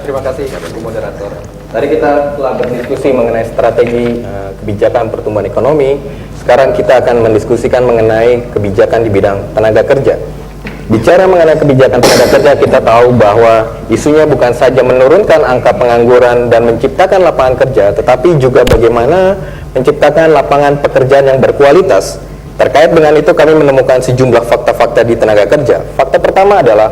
Terima kasih Bu Moderator. Tadi kita telah berdiskusi mengenai strategi kebijakan pertumbuhan ekonomi. Sekarang kita akan mendiskusikan mengenai kebijakan di bidang tenaga kerja. Bicara mengenai kebijakan tenaga kerja, kita tahu bahwa isunya bukan saja menurunkan angka pengangguran dan menciptakan lapangan kerja, tetapi juga bagaimana menciptakan lapangan pekerjaan yang berkualitas. Terkait dengan itu kami menemukan sejumlah fakta-fakta di tenaga kerja. Fakta pertama adalah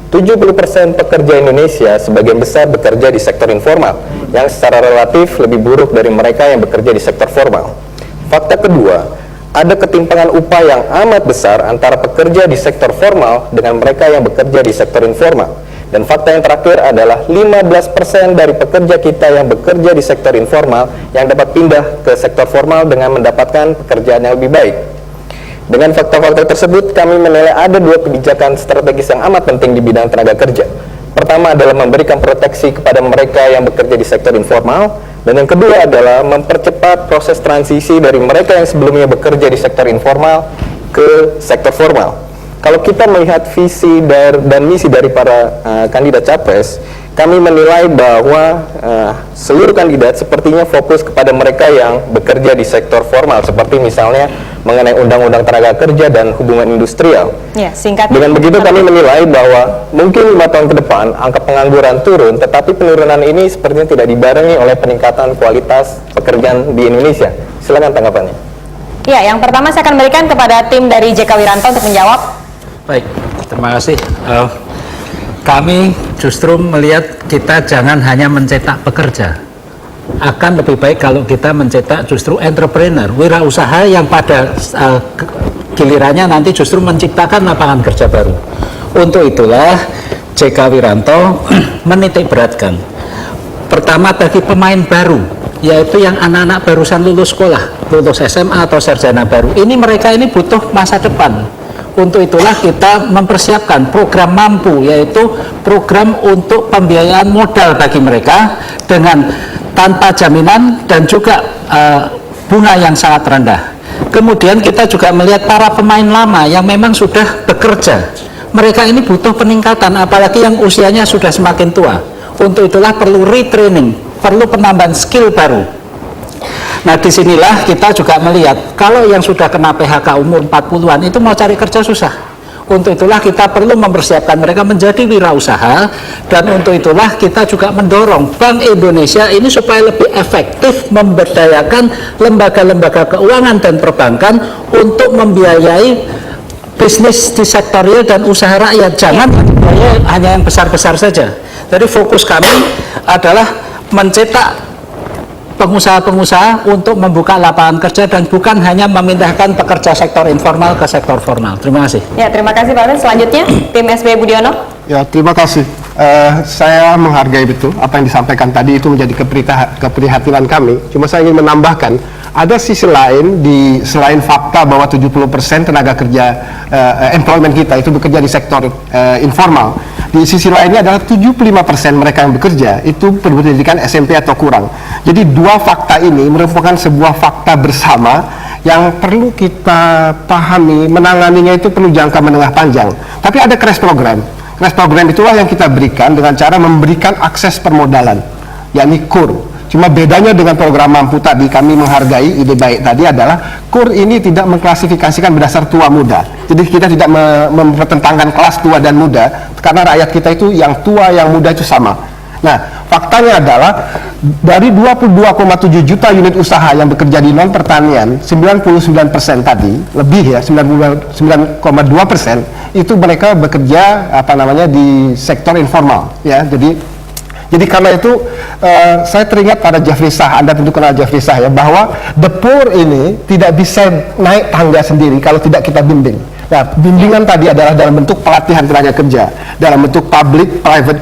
70% pekerja Indonesia sebagian besar bekerja di sektor informal, yang secara relatif lebih buruk dari mereka yang bekerja di sektor formal. Fakta kedua, ada ketimpangan upah yang amat besar antara pekerja di sektor formal dengan mereka yang bekerja di sektor informal. Dan fakta yang terakhir adalah 15% dari pekerja kita yang bekerja di sektor informal yang dapat pindah ke sektor formal dengan mendapatkan pekerjaan yang lebih baik. Dengan fakta-fakta tersebut, kami menilai ada dua kebijakan strategis yang amat penting di bidang tenaga kerja. Pertama adalah memberikan proteksi kepada mereka yang bekerja di sektor informal, dan yang kedua adalah mempercepat proses transisi dari mereka yang sebelumnya bekerja di sektor informal ke sektor formal. Kalau kita melihat visi dan misi dari para kandidat capres, kami menilai bahwa seluruh kandidat sepertinya fokus kepada mereka yang bekerja di sektor formal, seperti misalnya mengenai undang-undang tenaga kerja dan hubungan industrial. Ya, singkat. Dengan begitu kami menilai bahwa mungkin 5 tahun ke depan angka pengangguran turun, tetapi penurunan ini sepertinya tidak dibarengi oleh peningkatan kualitas pekerjaan di Indonesia. Silakan tanggapannya. Ya, yang pertama saya akan berikan kepada tim dari JK Wiranto untuk menjawab. Baik, terima kasih. Kami justru melihat kita jangan hanya mencetak pekerja, akan lebih baik kalau kita mencetak justru entrepreneur, wirausaha yang pada gilirannya nanti justru menciptakan lapangan kerja baru. Untuk itulah JK Wiranto menitik beratkan, pertama bagi pemain baru, yaitu yang anak-anak barusan lulus sekolah, lulus SMA atau sarjana baru, ini mereka ini butuh masa depan. Untuk itulah kita mempersiapkan program mampu, yaitu program untuk pembiayaan modal bagi mereka dengan tanpa jaminan dan juga bunga yang sangat rendah. Kemudian kita juga melihat para pemain lama yang memang sudah bekerja, mereka ini butuh peningkatan, apalagi yang usianya sudah semakin tua. Untuk itulah perlu retraining, perlu penambahan skill baru. Nah, disinilah kita juga melihat kalau yang sudah kena PHK umur 40-an itu mau cari kerja susah. Untuk itulah kita perlu mempersiapkan mereka menjadi wirausaha, dan untuk itulah kita juga mendorong Bank Indonesia ini supaya lebih efektif memberdayakan lembaga-lembaga keuangan dan perbankan untuk membiayai bisnis di sektor real dan usaha rakyat. Jangan hanya yang besar-besar saja. Jadi fokus kami adalah mencetak pengusaha-pengusaha untuk membuka lapangan kerja dan bukan hanya memindahkan pekerja sektor informal ke sektor formal. Terima kasih. Ya, terima kasih Pak Ben. Selanjutnya tim SBY Budiono. Ya, terima kasih. Saya menghargai betul apa yang disampaikan tadi, itu menjadi keprihatinan kami. Cuma saya ingin menambahkan, ada sisi lain selain fakta bahwa 70% tenaga kerja employment kita itu bekerja di sektor informal. Di sisi lainnya adalah 75% mereka yang bekerja itu berpendidikan SMP atau kurang. Jadi dua fakta ini merupakan sebuah fakta bersama yang perlu kita pahami, menanganinya itu perlu jangka menengah panjang. Tapi ada crash program. Crash program itulah yang kita berikan dengan cara memberikan akses permodalan, yakni KUR. Cuma bedanya dengan program mampu tadi, kami menghargai ide baik tadi adalah KUR ini tidak mengklasifikasikan berdasar tua muda. Jadi kita tidak mempertentangkan kelas tua dan muda, karena rakyat kita itu yang tua yang muda itu sama. Nah, faktanya adalah dari 22,7 juta unit usaha yang bekerja di non pertanian, 99% tadi, lebih ya, 99,2% itu mereka bekerja di sektor informal ya. Jadi karena itu saya teringat pada Jeffrey Sah, Anda tentu kenal Jeffrey Sah ya, bahwa the poor ini tidak bisa naik tangga sendiri kalau tidak kita bimbing. Nah, bimbingan tadi adalah dalam bentuk pelatihan tenaga kerja, dalam bentuk public private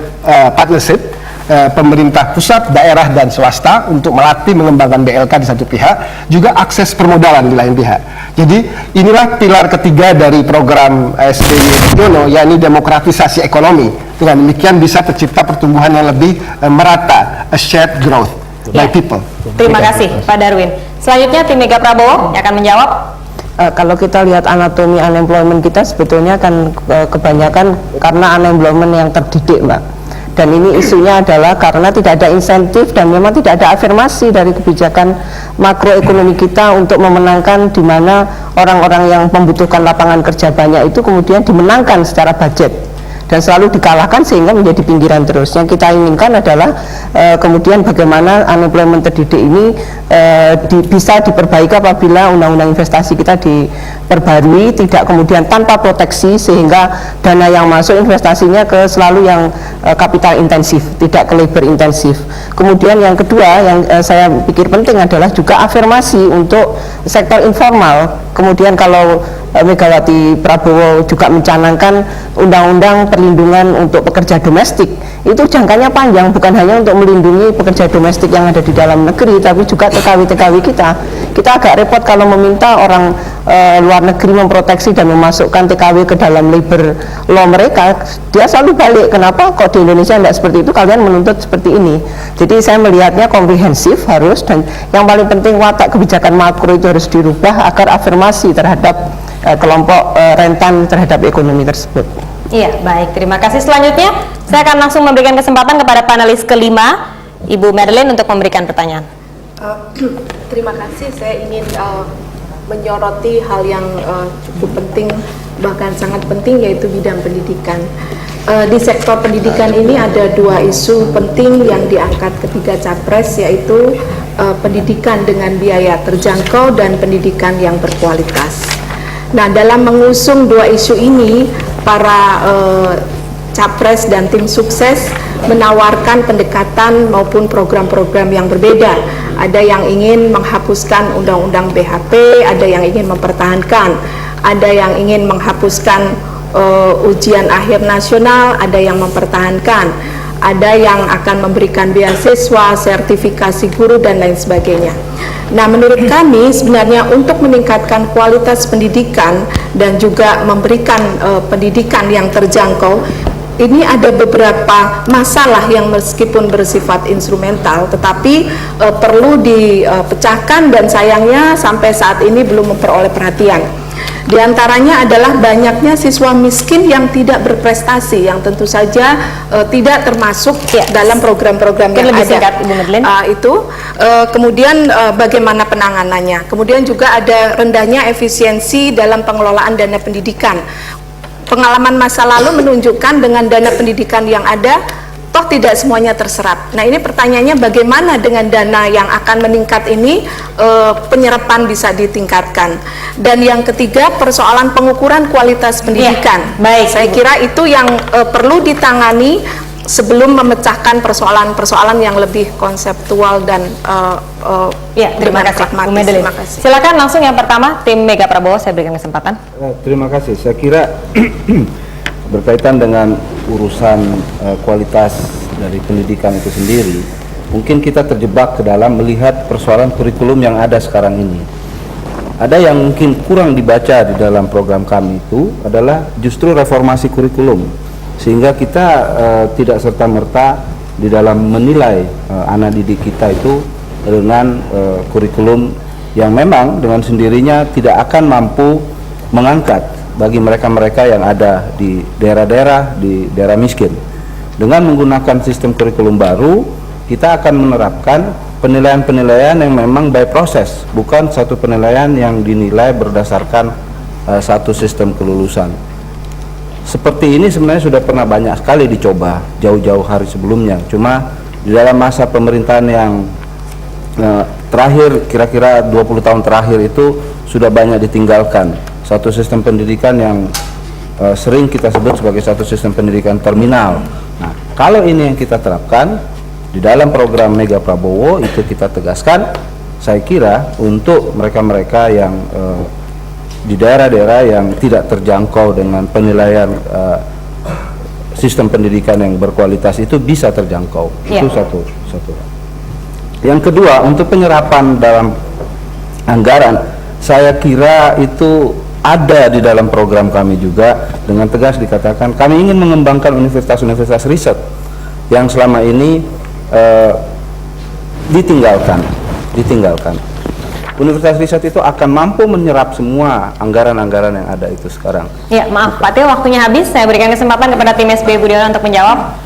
partnership, pemerintah pusat, daerah dan swasta untuk melatih mengembangkan BLK di satu pihak, juga akses permodalan di lain pihak. Jadi inilah pilar ketiga dari program SBY Budiono, yakni demokratisasi ekonomi. Dengan demikian bisa tercipta pertumbuhan yang lebih merata, a shared growth by people. Terima kasih Pak Darwin. Selanjutnya tim Mega Prabowo yang akan menjawab. Kalau kita lihat anatomi unemployment kita sebetulnya kan kebanyakan karena unemployment yang terdidik, Mbak. Dan ini isunya adalah karena tidak ada insentif dan memang tidak ada afirmasi dari kebijakan makroekonomi kita untuk memenangkan di mana orang-orang yang membutuhkan lapangan kerja banyak itu kemudian dimenangkan secara budget dan selalu dikalahkan sehingga menjadi pinggiran terus. Yang kita inginkan adalah kemudian bagaimana unemployment terdidik ini bisa diperbaiki apabila undang-undang investasi kita diperbarui, tidak kemudian tanpa proteksi sehingga dana yang masuk investasinya ke selalu yang kapital intensif, tidak ke labor intensif. Kemudian yang kedua yang saya pikir penting adalah juga afirmasi untuk sektor informal. Kemudian kalau Megawati Prabowo juga mencanangkan undang-undang perlindungan untuk pekerja domestik, itu jangkanya panjang, bukan hanya untuk melindungi pekerja domestik yang ada di dalam negeri, tapi juga TKW-TKW kita. Kita agak repot kalau meminta orang luar negeri memproteksi dan memasukkan TKW ke dalam labor law mereka. Dia selalu balik, kenapa kok di Indonesia tidak seperti itu, kalian menuntut seperti ini. Jadi saya melihatnya komprehensif harus, dan yang paling penting watak kebijakan makro itu harus dirubah agar afirmasi terhadap kelompok rentan terhadap ekonomi tersebut. Iya, baik. Terima kasih. Selanjutnya, saya akan langsung memberikan kesempatan kepada panelis kelima, Ibu Madeline, untuk memberikan pertanyaan. Terima kasih. Saya ingin menyoroti hal yang cukup penting, bahkan sangat penting, yaitu bidang pendidikan. Di sektor pendidikan ini ada dua isu penting yang diangkat ketiga capres, yaitu pendidikan dengan biaya terjangkau dan pendidikan yang berkualitas. Nah, dalam mengusung dua isu ini, para capres dan tim sukses menawarkan pendekatan maupun program-program yang berbeda. Ada yang ingin menghapuskan undang-undang BHP, ada yang ingin mempertahankan, ada yang ingin menghapuskan ujian akhir nasional, ada yang mempertahankan, ada yang akan memberikan beasiswa, sertifikasi guru, dan lain sebagainya. Nah, menurut kami sebenarnya untuk meningkatkan kualitas pendidikan dan juga memberikan pendidikan yang terjangkau, ini ada beberapa masalah yang meskipun bersifat instrumental tetapi perlu dipecahkan, dan sayangnya sampai saat ini belum memperoleh perhatian. Di antaranya adalah banyaknya siswa miskin yang tidak berprestasi, yang tentu saja tidak termasuk dalam program-program yang ada. Singkat, Ibu Madeline. Kemudian bagaimana penanganannya. Kemudian juga ada rendahnya efisiensi dalam pengelolaan dana pendidikan. Pengalaman masa lalu menunjukkan dengan dana pendidikan yang ada, toh tidak semuanya terserap. Nah, ini pertanyaannya bagaimana dengan dana yang akan meningkat ini penyerapan bisa ditingkatkan. Dan yang ketiga, persoalan pengukuran kualitas pendidikan. Baik, saya kira itu yang perlu ditangani sebelum memecahkan persoalan-persoalan yang lebih konseptual dan terima kasih, Bu Madeline. Terima kasih. Silakan langsung yang pertama, tim Mega Prabowo, saya berikan kesempatan. Terima kasih. Saya kira berkaitan dengan urusan kualitas dari pendidikan itu sendiri, mungkin kita terjebak ke dalam melihat persoalan kurikulum yang ada sekarang ini. Ada yang mungkin kurang dibaca di dalam program kami itu adalah justru reformasi kurikulum, sehingga kita tidak serta-merta di dalam menilai anak didik kita itu dengan kurikulum yang memang dengan sendirinya tidak akan mampu mengangkat bagi mereka-mereka yang ada di daerah-daerah, di daerah miskin. Dengan menggunakan sistem kurikulum baru, kita akan menerapkan penilaian-penilaian yang memang by proses, bukan satu penilaian yang dinilai berdasarkan satu sistem kelulusan. Seperti ini sebenarnya sudah pernah banyak sekali dicoba jauh-jauh hari sebelumnya. Cuma di dalam masa pemerintahan yang terakhir, kira-kira 20 tahun terakhir itu sudah banyak ditinggalkan. Satu sistem pendidikan yang sering kita sebut sebagai satu sistem pendidikan terminal. Nah, kalau ini yang kita terapkan di dalam program Mega Prabowo, itu kita tegaskan, saya kira untuk mereka-mereka yang di daerah-daerah yang tidak terjangkau dengan penilaian sistem pendidikan yang berkualitas itu bisa terjangkau. Itu satu. Yang kedua, untuk penyerapan dalam anggaran, saya kira itu ada di dalam program kami juga. Dengan tegas dikatakan kami ingin mengembangkan universitas-universitas riset yang selama ini ditinggalkan. Universitas riset itu akan mampu menyerap semua anggaran-anggaran yang ada itu sekarang. Ya, maaf Pak Tio, waktunya habis. Saya berikan kesempatan kepada tim SB Budiono untuk menjawab.